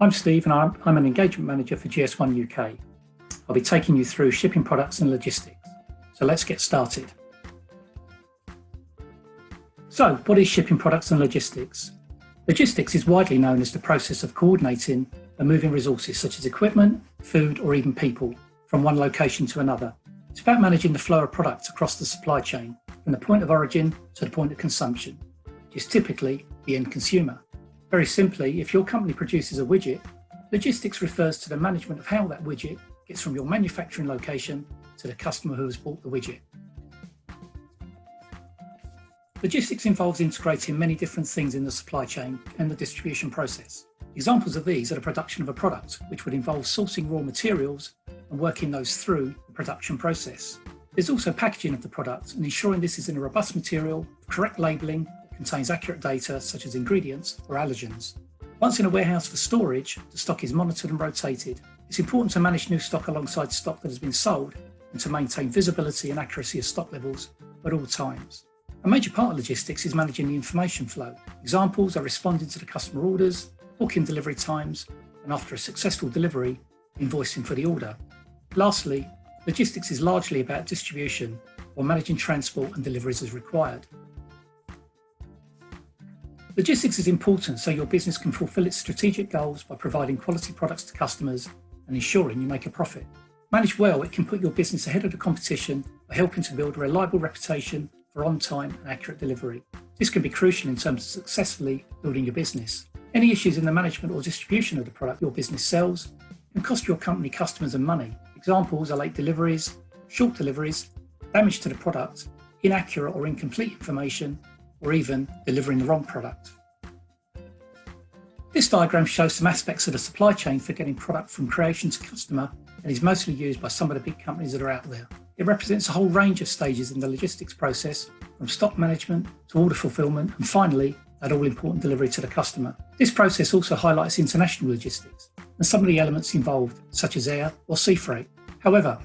I'm Steve and I'm an engagement manager for GS1 UK. I'll be taking you through shipping products and logistics. So let's get started. So what is shipping products and logistics? Logistics is widely known as the process of coordinating and moving resources such as equipment, food or even people from one location to another. It's about managing the flow of products across the supply chain from the point of origin to the point of consumption, which is typically the end consumer. Very simply, if your company produces a widget, logistics refers to the management of how that widget gets from your manufacturing location to the customer who has bought the widget. Logistics involves integrating many different things in the supply chain and the distribution process. Examples of these are the production of a product, which would involve sourcing raw materials and working those through the production process. There's also packaging of the product and ensuring this is in a robust material, correct labelling, contains accurate data such as ingredients or allergens. Once in a warehouse for storage, the stock is monitored and rotated. It's important to manage new stock alongside stock that has been sold and to maintain visibility and accuracy of stock levels at all times. A major part of logistics is managing the information flow. Examples are responding to the customer orders, booking delivery times, and after a successful delivery, invoicing for the order. Lastly, logistics is largely about distribution while managing transport and deliveries as required. Logistics is important so your business can fulfill its strategic goals by providing quality products to customers and ensuring you make a profit. Managed well, it can put your business ahead of the competition by helping to build a reliable reputation for on-time and accurate delivery. This can be crucial in terms of successfully building your business. Any issues in the management or distribution of the product your business sells can cost your company customers and money. Examples are late deliveries, short deliveries, damage to the product, inaccurate or incomplete information, or even delivering the wrong product. This diagram shows some aspects of the supply chain for getting product from creation to customer and is mostly used by some of the big companies that are out there. It represents a whole range of stages in the logistics process, from stock management to order fulfillment and finally that all-important delivery to the customer. This process also highlights international logistics and some of the elements involved, such as air or sea freight. However,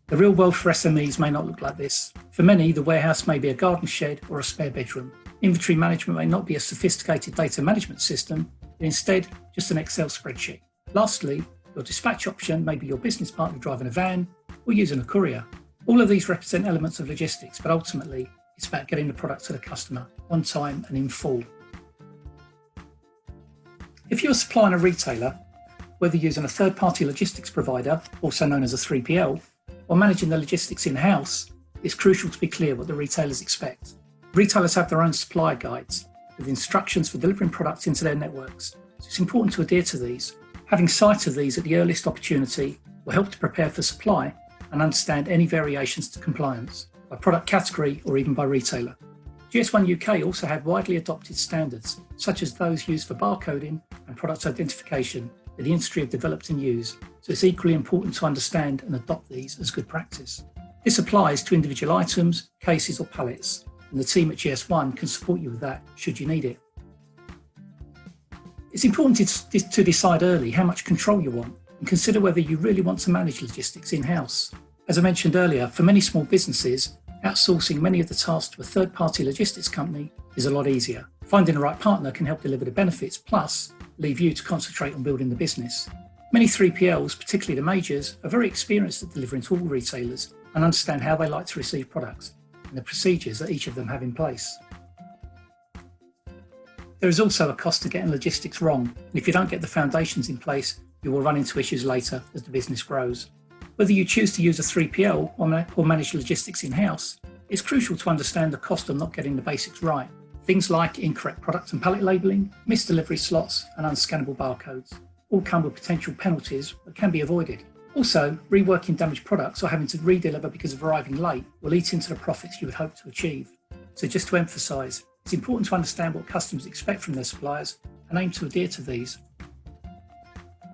the real world for SMEs may not look like this. For many, the warehouse may be a garden shed or a spare bedroom. Inventory management may not be a sophisticated data management system, but instead just an Excel spreadsheet. Lastly, your dispatch option may be your business partner driving a van or using a courier. All of these represent elements of logistics, but ultimately it's about getting the product to the customer on time and in full. If you're supplying a retailer, whether using a third-party logistics provider, also known as a 3PL, or managing the logistics in-house, it's crucial to be clear what the retailers expect. Retailers have their own supplier guides with instructions for delivering products into their networks, so it's important to adhere to these. Having sight of these at the earliest opportunity will help to prepare for supply and understand any variations to compliance, by product category or even by retailer. GS1 UK also have widely adopted standards, such as those used for barcoding and product identification that the industry have developed and used, so it's equally important to understand and adopt these as good practice. This applies to individual items, cases or pallets, and the team at GS1 can support you with that should you need it. It's important to decide early how much control you want and consider whether you really want to manage logistics in-house. As I mentioned earlier, for many small businesses, outsourcing many of the tasks to a third-party logistics company is a lot easier. Finding the right partner can help deliver the benefits, plus leave you to concentrate on building the business. Many 3PLs, particularly the majors, are very experienced at delivering to all retailers and understand how they like to receive products and the procedures that each of them have in place. There is also a cost to getting logistics wrong, and if you don't get the foundations in place, you will run into issues later as the business grows. Whether you choose to use a 3PL or manage logistics in-house, it's crucial to understand the cost of not getting the basics right. Things like incorrect product and pallet labelling, missed delivery slots, and unscannable barcodes all come with potential penalties that can be avoided. Also, reworking damaged products or having to redeliver because of arriving late will eat into the profits you would hope to achieve. So just to emphasise, it's important to understand what customers expect from their suppliers and aim to adhere to these.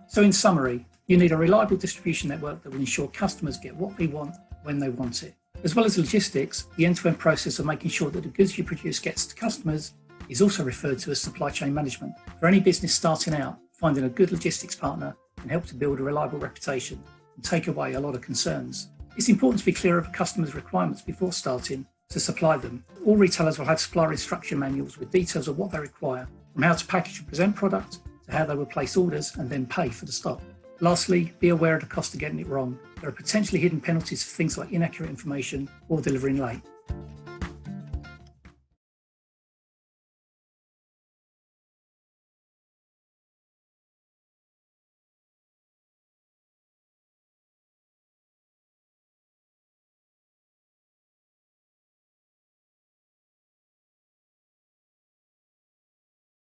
So in summary, you need a reliable distribution network that will ensure customers get what they want when they want it. As well as logistics, the end-to-end process of making sure that the goods you produce gets to customers is also referred to as supply chain management. For any business starting out, finding a good logistics partner can help to build a reliable reputation and take away a lot of concerns. It's important to be clear of a customer's requirements before starting to supply them. All retailers will have supplier instruction manuals with details of what they require, from how to package and present product to how they will place orders and then pay for the stock. Lastly, be aware of the cost of getting it wrong. There are potentially hidden penalties for things like inaccurate information or delivering late.